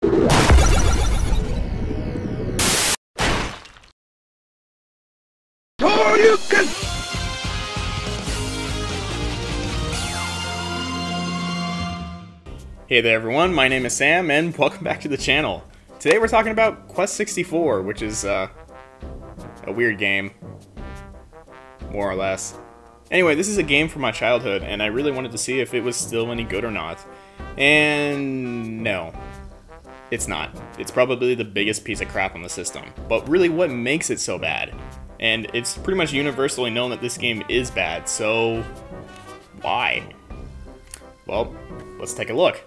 Hey there everyone, my name is Sam and welcome back to the channel. Today we're talking about Quest 64, which is a weird game, more or less. Anyway, this is a game from my childhood and I really wanted to see if it was still any good or not. And no, it's not. It's probably the biggest piece of crap on the system. But really what makes it so bad? And it's pretty much universally known that this game is bad, so why? Well, let's take a look.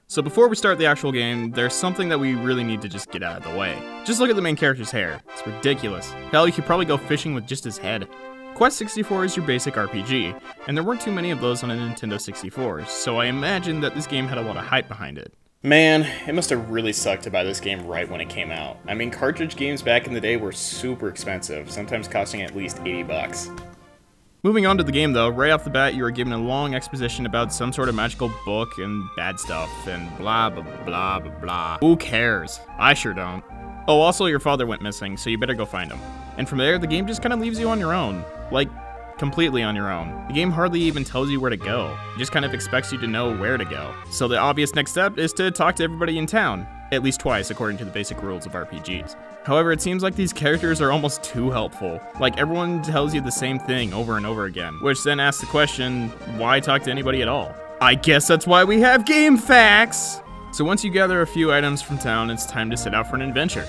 So before we start the actual game, there's something that we really need to just get out of the way. Just look at the main character's hair. It's ridiculous. Hell, you could probably go fishing with just his head. Quest 64 is your basic RPG, and there weren't too many of those on a Nintendo 64, so I imagine that this game had a lot of hype behind it. Man, it must have really sucked to buy this game right when it came out. I mean, cartridge games back in the day were super expensive, sometimes costing at least 80 bucks. Moving on to the game though, right off the bat you are given a long exposition about some sort of magical book and bad stuff and blah blah blah blah blah. Who cares? I sure don't. Oh, also your father went missing, so you better go find him. And from there, the game just kind of leaves you on your own. Like, completely on your own. The game hardly even tells you where to go. It just kind of expects you to know where to go. So the obvious next step is to talk to everybody in town. At least twice, according to the basic rules of RPGs. However, it seems like these characters are almost too helpful. Like, everyone tells you the same thing over and over again, which then asks the question, why talk to anybody at all? I guess that's why we have game facts! So once you gather a few items from town, it's time to set out for an adventure.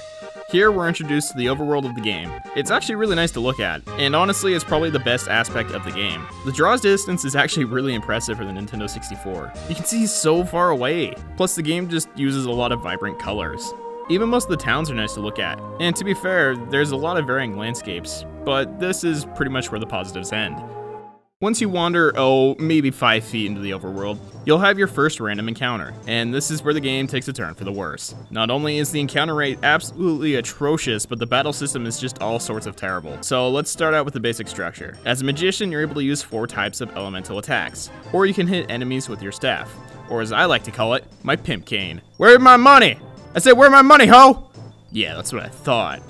Here, we're introduced to the overworld of the game. It's actually really nice to look at, and honestly, it's probably the best aspect of the game. The draw distance is actually really impressive for the Nintendo 64. You can see so far away. Plus, the game just uses a lot of vibrant colors. Even most of the towns are nice to look at. And to be fair, there's a lot of varying landscapes, but this is pretty much where the positives end. Once you wander, maybe 5 feet into the overworld, you'll have your first random encounter, and this is where the game takes a turn for the worse. Not only is the encounter rate absolutely atrocious, but the battle system is just all sorts of terrible. So let's start out with the basic structure. As a magician, you're able to use 4 types of elemental attacks, or you can hit enemies with your staff, or as I like to call it, my pimp cane. Where's my money? I said, where's my money, ho? Yeah, that's what I thought.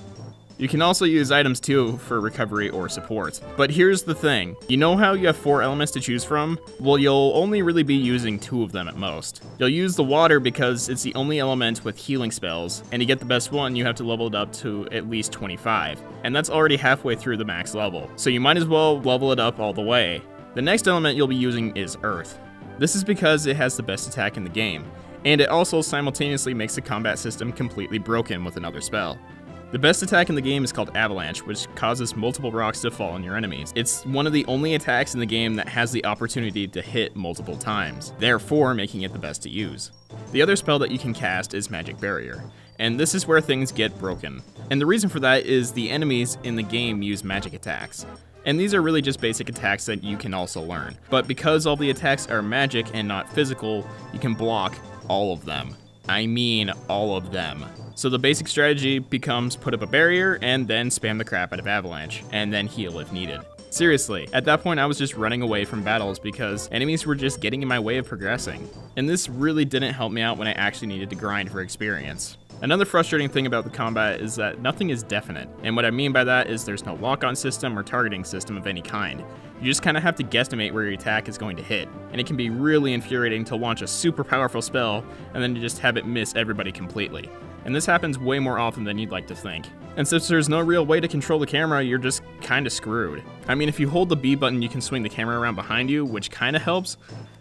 You can also use items too for recovery or support. But here's the thing, you know how you have 4 elements to choose from? Well, you'll only really be using 2 of them at most. You'll use the water because it's the only element with healing spells, and to get the best one, you have to level it up to at least 25. And that's already halfway through the max level, so you might as well level it up all the way. The next element you'll be using is Earth. This is because it has the best attack in the game, and it also simultaneously makes the combat system completely broken with another spell. The best attack in the game is called Avalanche, which causes multiple rocks to fall on your enemies. It's one of the only attacks in the game that has the opportunity to hit multiple times, therefore making it the best to use. The other spell that you can cast is Magic Barrier, and this is where things get broken. And the reason for that is the enemies in the game use magic attacks. And these are really just basic attacks that you can also learn. But because all the attacks are magic and not physical, you can block all of them. I mean all of them. So the basic strategy becomes put up a barrier and then spam the crap out of Avalanche, and then heal if needed. Seriously, at that point I was just running away from battles because enemies were just getting in my way of progressing. And this really didn't help me out when I actually needed to grind for experience. Another frustrating thing about the combat is that nothing is definite, and what I mean by that is there's no lock-on system or targeting system of any kind. You just kind of have to guesstimate where your attack is going to hit, and it can be really infuriating to launch a super powerful spell and then to just have it miss everybody completely. And this happens way more often than you'd like to think. And since there's no real way to control the camera, you're just kinda screwed. I mean, if you hold the B button, you can swing the camera around behind you, which kinda helps,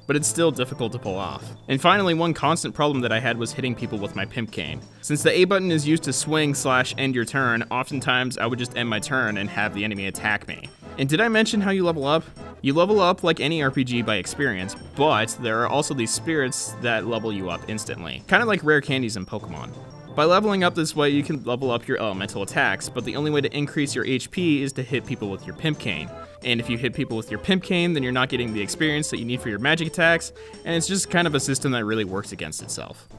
but it's still difficult to pull off. And finally, one constant problem that I had was hitting people with my pimp cane. Since the A button is used to swing/end your turn, oftentimes I would just end my turn and have the enemy attack me. And did I mention how you level up? You level up like any RPG by experience, but there are also these spirits that level you up instantly, kinda like rare candies in Pokemon. By leveling up this way, you can level up your elemental attacks, but the only way to increase your HP is to hit people with your pimp cane. And if you hit people with your pimp cane, then you're not getting the experience that you need for your magic attacks, and it's just kind of a system that really works against itself.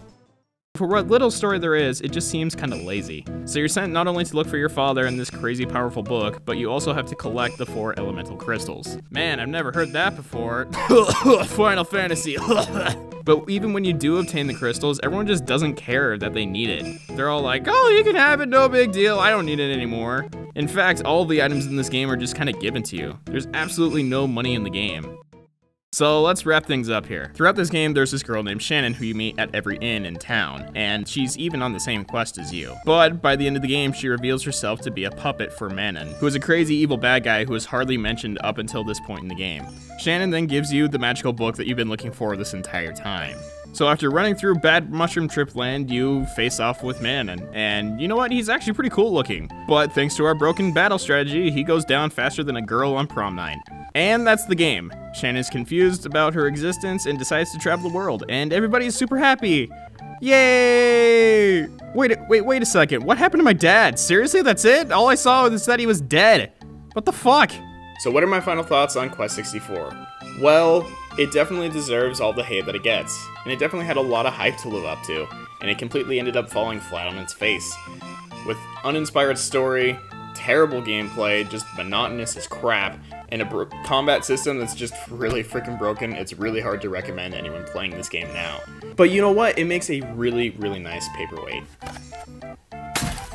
For what little story there is, it just seems kinda lazy. So you're sent not only to look for your father in this crazy powerful book, but you also have to collect the 4 elemental crystals. Man, I've never heard that before. Final Fantasy. But even when you do obtain the crystals, everyone just doesn't care that they need it. They're all like, oh, you can have it, no big deal, I don't need it anymore. In fact, all of the items in this game are just kind of given to you. There's absolutely no money in the game. So let's wrap things up here. Throughout this game, there's this girl named Shannon who you meet at every inn in town, and she's even on the same quest as you. But by the end of the game, she reveals herself to be a puppet for Manon, who is a crazy evil bad guy who is hardly mentioned up until this point in the game. Shannon then gives you the magical book that you've been looking for this entire time. So after running through Bad Mushroom Trip Land, you face off with Manon, and you know what, he's actually pretty cool looking. But thanks to our broken battle strategy, he goes down faster than a girl on prom night. And that's the game. Shannon's confused about her existence and decides to travel the world, and everybody is super happy. Yay! Wait a second, what happened to my dad? Seriously, that's it? All I saw was that he was dead. What the fuck? So what are my final thoughts on Quest 64? Well, it definitely deserves all the hate that it gets, and it definitely had a lot of hype to live up to, and it completely ended up falling flat on its face. With uninspired story, terrible gameplay, just monotonous as crap, and a combat system that's just really freaking broken, it's really hard to recommend anyone playing this game now. But you know what? It makes a really, really nice paperweight.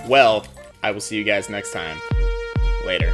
Well, I will see you guys next time. Later.